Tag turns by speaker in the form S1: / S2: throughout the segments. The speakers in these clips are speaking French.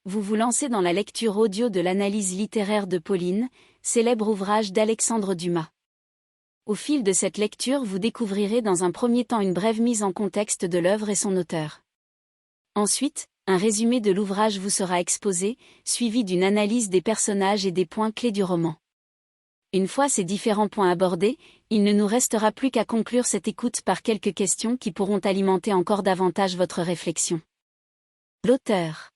S1: vous vous lancez dans la lecture audio de l'analyse littéraire de Pauline, célèbre ouvrage d'Alexandre Dumas. Au fil de cette lecture, vous découvrirez dans un premier temps une brève mise en contexte de l'œuvre et son auteur. Ensuite, un résumé de l'ouvrage vous sera exposé, suivi d'une analyse des personnages et des points clés du roman. Une fois ces différents points abordés, il ne nous restera plus qu'à conclure cette écoute par quelques questions qui pourront alimenter encore davantage votre réflexion. L'auteur.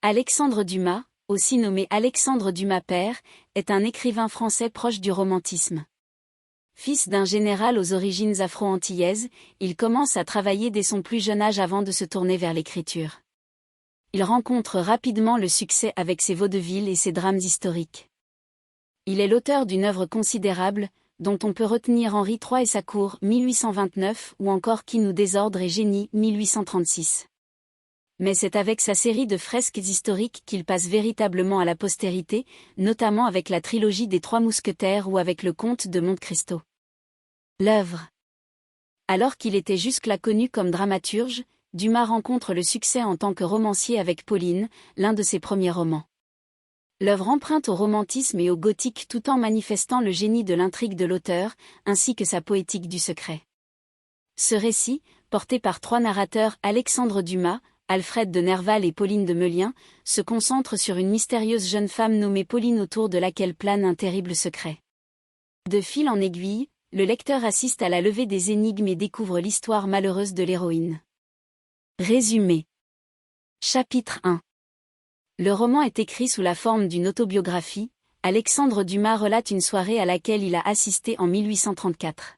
S1: Alexandre Dumas, aussi nommé Alexandre Dumas père, est un écrivain français proche du romantisme. Fils d'un général aux origines afro-antillaises, il commence à travailler dès son plus jeune âge avant de se tourner vers l'écriture. Il rencontre rapidement le succès avec ses vaudevilles et ses drames historiques. Il est l'auteur d'une œuvre considérable, dont on peut retenir Henri III et sa cour 1829 ou encore Qui nous désordre et Génie 1836. Mais c'est avec sa série de fresques historiques qu'il passe véritablement à la postérité, notamment avec la trilogie des Trois Mousquetaires ou avec le Comte de Monte Cristo. L'œuvre. Alors qu'il était jusque-là connu comme dramaturge, Dumas rencontre le succès en tant que romancier avec Pauline, l'un de ses premiers romans. L'œuvre emprunte au romantisme et au gothique tout en manifestant le génie de l'intrigue de l'auteur, ainsi que sa poétique du secret. Ce récit, porté par trois narrateurs Alexandre Dumas, Alfred de Nerval et Pauline de Meuliens, se concentre sur une mystérieuse jeune femme nommée Pauline autour de laquelle plane un terrible secret. De fil en aiguille, le lecteur assiste à la levée des énigmes et découvre l'histoire malheureuse de l'héroïne. Résumé. Chapitre 1. Le roman est écrit sous la forme d'une autobiographie. Alexandre Dumas relate une soirée à laquelle il a assisté en 1834.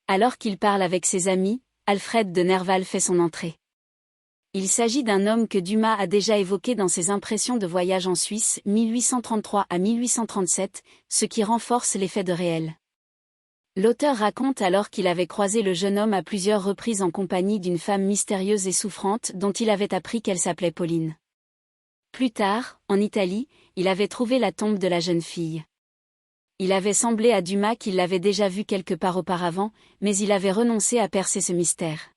S1: Alors qu'il parle avec ses amis, Alfred de Nerval fait son entrée. Il s'agit d'un homme que Dumas a déjà évoqué dans ses impressions de voyage en Suisse 1833 à 1837, ce qui renforce l'effet de réel. L'auteur raconte alors qu'il avait croisé le jeune homme à plusieurs reprises en compagnie d'une femme mystérieuse et souffrante dont il avait appris qu'elle s'appelait Pauline. Plus tard, en Italie, il avait trouvé la tombe de la jeune fille. Il avait semblé à Dumas qu'il l'avait déjà vue quelque part auparavant, mais il avait renoncé à percer ce mystère.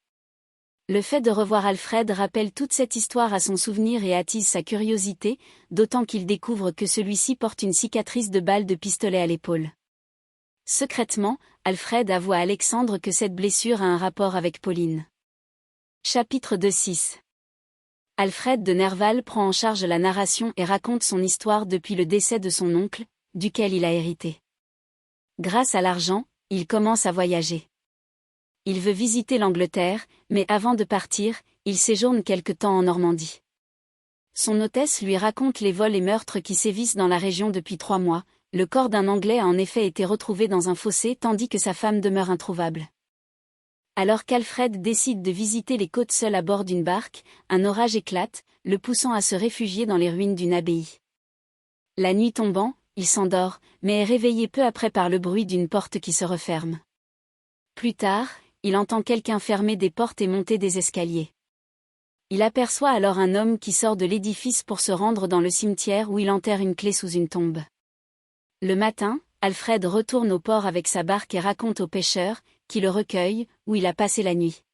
S1: Le fait de revoir Alfred rappelle toute cette histoire à son souvenir et attise sa curiosité, d'autant qu'il découvre que celui-ci porte une cicatrice de balle de pistolet à l'épaule. Secrètement, Alfred avoue à Alexandre que cette blessure a un rapport avec Pauline. Chapitre 2-6. Alfred de Nerval prend en charge la narration et raconte son histoire depuis le décès de son oncle, duquel il a hérité. Grâce à l'argent, il commence à voyager. Il veut visiter l'Angleterre, mais avant de partir, il séjourne quelque temps en Normandie. Son hôtesse lui raconte les vols et meurtres qui sévissent dans la région depuis 3 mois. Le corps d'un Anglais a en effet été retrouvé dans un fossé tandis que sa femme demeure introuvable. Alors qu'Alfred décide de visiter les côtes seul à bord d'une barque, un orage éclate, le poussant à se réfugier dans les ruines d'une abbaye. La nuit tombant, il s'endort, mais est réveillé peu après par le bruit d'une porte qui se referme. Plus tard, il entend quelqu'un fermer des portes et monter des escaliers. Il aperçoit alors un homme qui sort de l'édifice pour se rendre dans le cimetière où il enterre une clé sous une tombe. Le matin, Alfred retourne au port avec sa barque et raconte aux pêcheurs, qui le recueillent, où il a passé la nuit.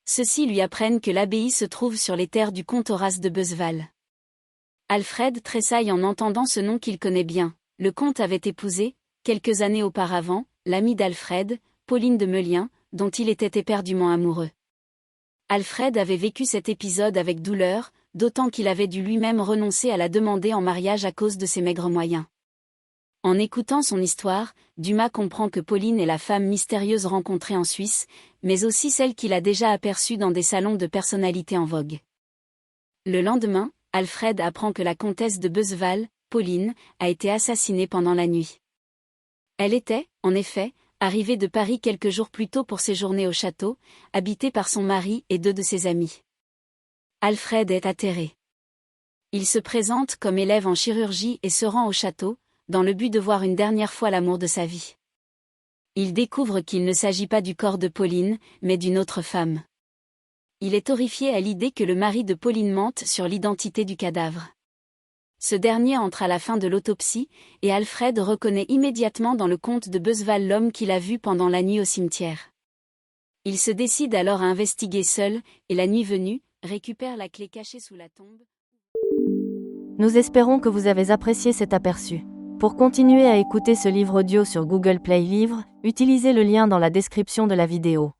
S1: Ceux-ci lui apprennent que l'abbaye se trouve sur les terres du comte Horace de Beusval. Alfred tressaille en entendant ce nom qu'il connaît bien. Le comte avait épousé, quelques années auparavant, l'amie d'Alfred, Pauline de Meuliens, dont il était éperdument amoureux. Alfred avait vécu cet épisode avec douleur, d'autant qu'il avait dû lui-même renoncer à la demander en mariage à cause de ses maigres moyens. En écoutant son histoire, Dumas comprend que Pauline est la femme mystérieuse rencontrée en Suisse, mais aussi celle qu'il a déjà aperçue dans des salons de personnalités en vogue. Le lendemain, Alfred apprend que la comtesse de Beusval, Pauline, a été assassinée pendant la nuit. Elle était, en effet, arrivée de Paris quelques jours plus tôt pour séjourner au château, habitée par son mari et 2 de ses amis. Alfred est atterré. Il se présente comme élève en chirurgie et se rend au château, dans le but de voir une dernière fois l'amour de sa vie. Il découvre qu'il ne s'agit pas du corps de Pauline, mais d'une autre femme. Il est horrifié à l'idée que le mari de Pauline mente sur l'identité du cadavre. Ce dernier entre à la fin de l'autopsie, et Alfred reconnaît immédiatement dans le comte de Beusval l'homme qu'il a vu pendant la nuit au cimetière. Il se décide alors à investiguer seul, et la nuit venue, récupère la clé cachée sous la tombe.
S2: Nous espérons que vous avez apprécié cet aperçu. Pour continuer à écouter ce livre audio sur Google Play Livres, utilisez le lien dans la description de la vidéo.